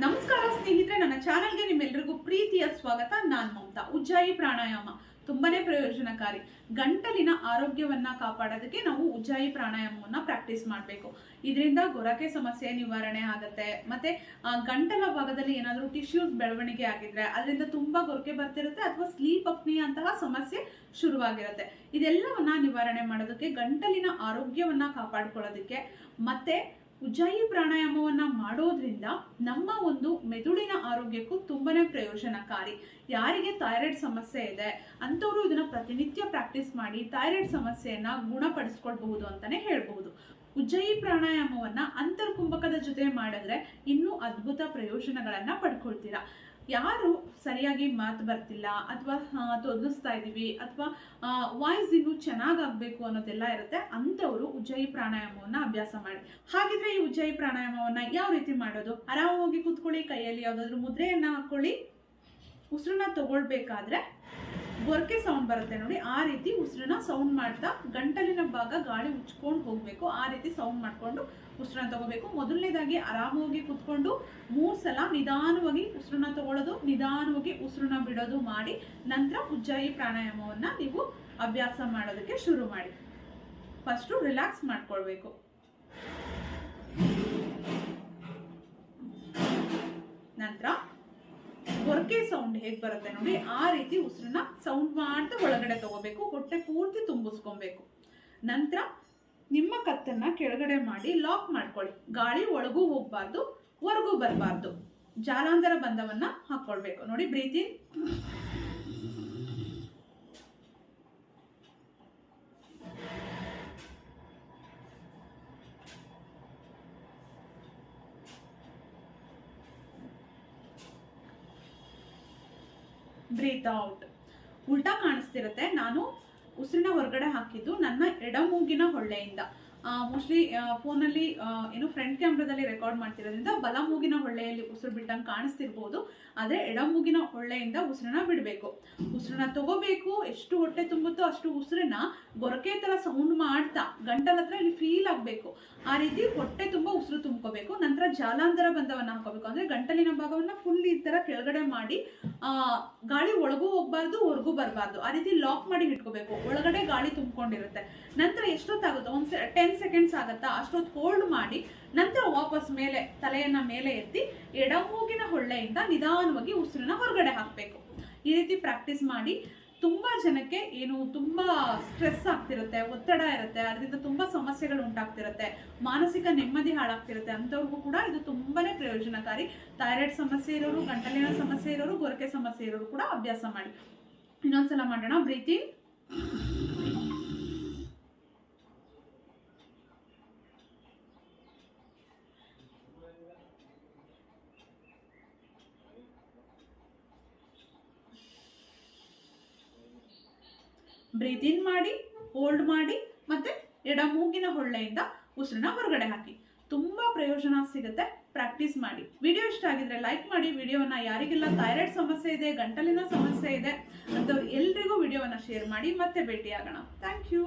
ನಮಸ್ಕಾರ ಸ್ನೇಹಿತರೆ, ನನ್ನ ಚಾನೆಲ್ಗೆ ನಿಮ್ಮೆಲ್ಲರಿಗೂ ಪ್ರೀತಿಯ ಸ್ವಾಗತ. ನಾನು ಮಮತಾ. ಉಜ್ಜಾಯಿ ಪ್ರಾಣಾಯಾಮ ತುಂಬಾನೇ ಪ್ರಯೋಜನಕಾರಿ. ಗಂಟಲಿನ ಆರೋಗ್ಯವನ್ನ ಕಾಪಾಡೋದಕ್ಕೆ ನಾವು ಉಜ್ಜಾಯಿ ಪ್ರಾಣಾಯಾಮವನ್ನ ಪ್ರಾಕ್ಟೀಸ್ ಮಾಡಬೇಕು. ಇದರಿಂದ ಗೊರಕೆ ಸಮಸ್ಯೆ ನಿವಾರಣೆ ಆಗುತ್ತೆ. ಮತ್ತೆ ಗಂಟಲ ಭಾಗದಲ್ಲಿ ಏನಾದರೂ ಟಿಶ್ಯೂಸ್ ಬೆಳವಣಿಗೆ ಆಗಿದ್ರೆ ಅದರಿಂದ ತುಂಬಾ ಗೊರಕೆ ಬರ್ತಿರುತ್ತೆ, ಅಥವಾ ಸ್ಲೀಪ್ ಅಪ್ನಿಯಾ ಅಂತಹ ಸಮಸ್ಯೆ ಶುರುವಾಗಿರುತ್ತೆ. ಇದೆಲ್ಲವನ್ನ ನಿವಾರಣೆ ಮಾಡೋದಕ್ಕೆ, ಗಂಟಲಿನ ಆರೋಗ್ಯವನ್ನ ಕಾಪಾಡ್ಕೊಳ್ಳೋದಕ್ಕೆ, ಮತ್ತೆ ಉಜ್ಜಾಯಿ ಪ್ರಾಣಾಯಾಮವನ್ನ ಮಾಡೋದ್ರಿಂದ ನಮ್ಮ ಒಂದು ಮೆದುಳಿನ ಆರೋಗ್ಯಕ್ಕೂ ತುಂಬಾನೇ ಪ್ರಯೋಜನಕಾರಿ. ಯಾರಿಗೆ ಥೈರಾಯ್ಡ್ ಸಮಸ್ಯೆ ಇದೆ ಅಂತವರು ಇದನ್ನ ಪ್ರತಿನಿತ್ಯ ಪ್ರಾಕ್ಟೀಸ್ ಮಾಡಿ ಥೈರಾಯ್ಡ್ ಸಮಸ್ಯೆಯನ್ನ ಗುಣಪಡಿಸ್ಕೊಳ್ಬಹುದು ಅಂತಾನೆ ಹೇಳ್ಬಹುದು. ಉಜ್ಜಾಯಿ ಪ್ರಾಣಾಯಾಮವನ್ನ ಅಂತರ್ಕುಂಭಕದ ಜೊತೆ ಮಾಡಿದ್ರೆ ಇನ್ನೂ ಅದ್ಭುತ ಪ್ರಯೋಜನಗಳನ್ನ ಪಡ್ಕೊಳ್ತೀರಾ. ಯಾರು ಸರಿಯಾಗಿ ಮಾತು ಬರ್ತಿಲ್ಲ, ಅಥವಾ ತೊದಲಿಸ್ತಾ ಇದೀವಿ, ಅಥವಾ ವಾಯ್ಸ್ ಇನ್ನೂ ಚೆನ್ನಾಗಾಗಬೇಕು ಅನ್ನೋದೆಲ್ಲ ಇರುತ್ತೆ, ಅಂಥವರು ಉಜ್ಜಾಯಿ ಪ್ರಾಣಾಯಾಮವನ್ನ ಅಭ್ಯಾಸ ಮಾಡಿ. ಹಾಗಿದ್ರೆ ಈ ಉಜ್ಜಾಯಿ ಪ್ರಾಣಾಯಾಮವನ್ನ ಯಾವ ರೀತಿ ಮಾಡೋದು? ಆರಾಮಾಗಿ ಕೂತ್ಕೊಳ್ಳಿ, ಕೈಯಲ್ಲಿ ಯಾವ್ದಾದ್ರು ಮುದ್ರೆಯನ್ನ ಹಾಕೊಳ್ಳಿ. ಉಸಿರನ್ನ ತಗೊಳ್ಬೇಕಾದ್ರೆ ಗೊರಕೆ ಸೌಂಡ್ ಬರುತ್ತೆ ನೋಡಿ, ಆ ರೀತಿ ಉಸಿರನ್ನ ಸೌಂಡ್ ಮಾಡ್ತಾ ಗಂಟಲಿನ ಭಾಗ ಗಾಳಿ ಉಚ್ಕೊಂಡು ಹೋಗ್ಬೇಕು. ಆ ರೀತಿ ಸೌಂಡ್ ಮಾಡ್ಕೊಂಡು ಉಸಿರನ್ನ ತಗೋಬೇಕು. ಮೊದಲನೇದಾಗಿ ಆರಾಮಾಗಿ ಕೂತ್ಕೊಂಡು 3 ಸಲ ನಿಧಾನವಾಗಿ ಉಸಿರನ್ನ ತಗೊಳ್ಳೋದು, ನಿಧಾನವಾಗಿ ಉಸಿರನ್ನ ಬಿಡೋದು ಮಾಡಿ ನಂತರ ಉಜ್ಜಾಯಿ ಪ್ರಾಣಾಯಾಮವನ್ನ ನೀವು ಅಭ್ಯಾಸ ಮಾಡೋದಕ್ಕೆ ಶುರು ಮಾಡಿ. ಫಸ್ಟ್ ರಿಲ್ಯಾಕ್ಸ್ ಮಾಡ್ಕೊಳ್ಬೇಕು. ನಂತರ ಗೊರಕೆ ಸೌಂಡ್ ಹೇಗ್ ಬರುತ್ತೆ ನೋಡಿ, ಆ ರೀತಿ ಉಸಿರನ್ನ ಸೌಂಡ್ ಮಾಡ್ತಾ ಒಳಗಡೆ ತಗೋಬೇಕು. ಹೊಟ್ಟೆ ಪೂರ್ತಿ ತುಂಬಿಸ್ಕೊಬೇಕು. ನಂತರ ನಿಮ್ಮ ಕತ್ತನ್ನ ಕೆಳಗಡೆ ಮಾಡಿ ಲಾಕ್ ಮಾಡ್ಕೊಳ್ಳಿ. ಗಾಳಿ ಒಳಗೂ ಹೋಗ್ಬಾರ್ದು, ಹೊರಗೂ ಬರಬಾರ್ದು. ಜಾಲಾಂಧರ ಬಂಧವನ್ನ ಹಾಕೊಳ್ಬೇಕು ನೋಡಿ. ಬ್ರೀತ್ ಇನ್, ಬ್ರೀತ್ ಔಟ್. ಉಲ್ಟಾ ಕಾಣಿಸ್ತಿರುತ್ತೆ. ನಾನು ಉಸಿರನ್ನ ಹೊರಗಡೆ ಹಾಕಿದ್ದು ನನ್ನ ಎಡಮೂಗಿನ ಹೊಳ್ಳೆಯಿಂದ. ಮೋಸ್ಟ್ಲಿ ಫೋನಲ್ಲಿ ಏನು ಫ್ರಂಟ್ ಕ್ಯಾಮ್ರಾದಲ್ಲಿ ರೆಕಾರ್ಡ್ ಮಾಡ್ತಿರೋದ್ರಿಂದ ಬಲ ಮೂಗಿನ ಹೊಳ್ಳೆಯಲ್ಲಿ ಉಸಿರು ಬಿಟ್ಟಂಗೆ ಕಾಣಿಸ್ತಿರ್ಬೋದು. ಆದರೆ ಎಡಮೂಗಿನ ಹೊಳ್ಳೆಯಿಂದ ಉಸಿರನ್ನ ಬಿಡಬೇಕು. ಉಸಿರನ್ನ ತಗೋಬೇಕು. ಎಷ್ಟು ಹೊಟ್ಟೆ ತುಂಬುತ್ತೋ ಅಷ್ಟು ಉಸಿರನ್ನ ಗೊರಕೆ ತರ ಸೌಂಡ್ ಮಾಡ್ತಾ ಗಂಟಲ ಹತ್ರ ಇಲ್ಲಿ ಫೀಲ್ ಆಗಬೇಕು. ಆ ರೀತಿ ಹೊಟ್ಟೆ ತುಂಬ ಉಸಿರು ತುಂಬ್ಕೋಬೇಕು. ನಂತರ ಜಾಲಾಂಧರ ಬಂಧವನ್ನ ಹಾಕೋಬೇಕು. ಅಂದ್ರೆ ಗಂಟಲಿನ ಭಾಗವನ್ನ ಫುಲ್ ಈ ತರ ಕೆಳಗಡೆ ಮಾಡಿ ಗಾಳಿ ಒಳಗೂ ಹೋಗ್ಬಾರ್ದು, ಹೊರಗೂ ಬರಬಾರ್ದು. ಆ ರೀತಿ ಲಾಕ್ ಮಾಡಿ ಇಟ್ಕೋಬೇಕು. ಒಳಗಡೆ ಗಾಳಿ ತುಂಬಿಕೊಂಡಿರುತ್ತೆ. ನಂತರ ಎಷ್ಟೊತ್ತಾಗುತ್ತೋ 10 ಸೆಕೆಂಡ್ಸ್ ಆಗುತ್ತಾ ಅಷ್ಟೊತ್ತು ಹೋಲ್ಡ್ ಮಾಡಿ ನಂತರ ವಾಪಸ್ ಮೇಲೆ ತಲೆಯನ್ನ ಮೇಲೆ ಎತ್ತಿ ಎಡಮೂಗಿನ ಹೊಳ್ಳೆಯಿಂದ ನಿಧಾನವಾಗಿ ಉಸಿರನ್ನ ಹೊರಗಡೆ ಹಾಕಬೇಕು. ಈ ರೀತಿ ಪ್ರಾಕ್ಟೀಸ್ ಮಾಡಿ. ತುಂಬಾ ಜನಕ್ಕೆ ಏನು ತುಂಬಾ ಸ್ಟ್ರೆಸ್ ಆಗ್ತಿರುತ್ತೆ, ಒತ್ತಡ ಇರುತ್ತೆ, ಅದರಿಂದ ತುಂಬಾ ಸಮಸ್ಯೆಗಳು ಉಂಟಾಗ್ತಿರುತ್ತೆ, ಮಾನಸಿಕ ನೆಮ್ಮದಿ ಹಾಳಾಗ್ತಿರುತ್ತೆ. ಅಂಥವ್ರಿಗೂ ಕೂಡ ಇದು ತುಂಬಾನೇ ಪ್ರಯೋಜನಕಾರಿ. ಥೈರಾಯ್ಡ್ ಸಮಸ್ಯೆ ಇರೋರು, ಗಂಟಲಿನ ಸಮಸ್ಯೆ ಇರೋರು, ಗೊರಕೆ ಸಮಸ್ಯೆ ಇರೋರು ಕೂಡ ಅಭ್ಯಾಸ ಮಾಡಿ. ಇನ್ನೊಂದ್ಸಲ ಮಾಡೋಣ. ಬ್ರೀತ್ ಇನ್, ಬ್ರೀತ್ ಇನ್ ಮಾಡಿ, ಹೋಲ್ಡ್ ಮಾಡಿ, ಮತ್ತೆ ಎಡ ಮೂಗಿನ ಹೊಳ್ಳೆಯಿಂದ ಉಸಿರನ್ನ ಹೊರಗಡೆ ಹಾಕಿ. ತುಂಬಾ ಪ್ರಯೋಜನ ಸಿಗುತ್ತೆ. ಪ್ರಾಕ್ಟೀಸ್ ಮಾಡಿ. ವಿಡಿಯೋ ಇಷ್ಟ ಆಗಿದ್ರೆ ಲೈಕ್ ಮಾಡಿ. ವಿಡಿಯೋವನ್ನ ಯಾರಿಗೆಲ್ಲ ಥೈರಾಯ್ಡ್ ಸಮಸ್ಯೆ ಇದೆ, ಗಂಟಲಿನ ಸಮಸ್ಯೆ ಇದೆ ಅಂತವ್ರು ಎಲ್ರಿಗೂ ವಿಡಿಯೋವನ್ನ ಶೇರ್ ಮಾಡಿ. ಮತ್ತೆ ಭೇಟಿಯಾಗೋಣ. Thank you.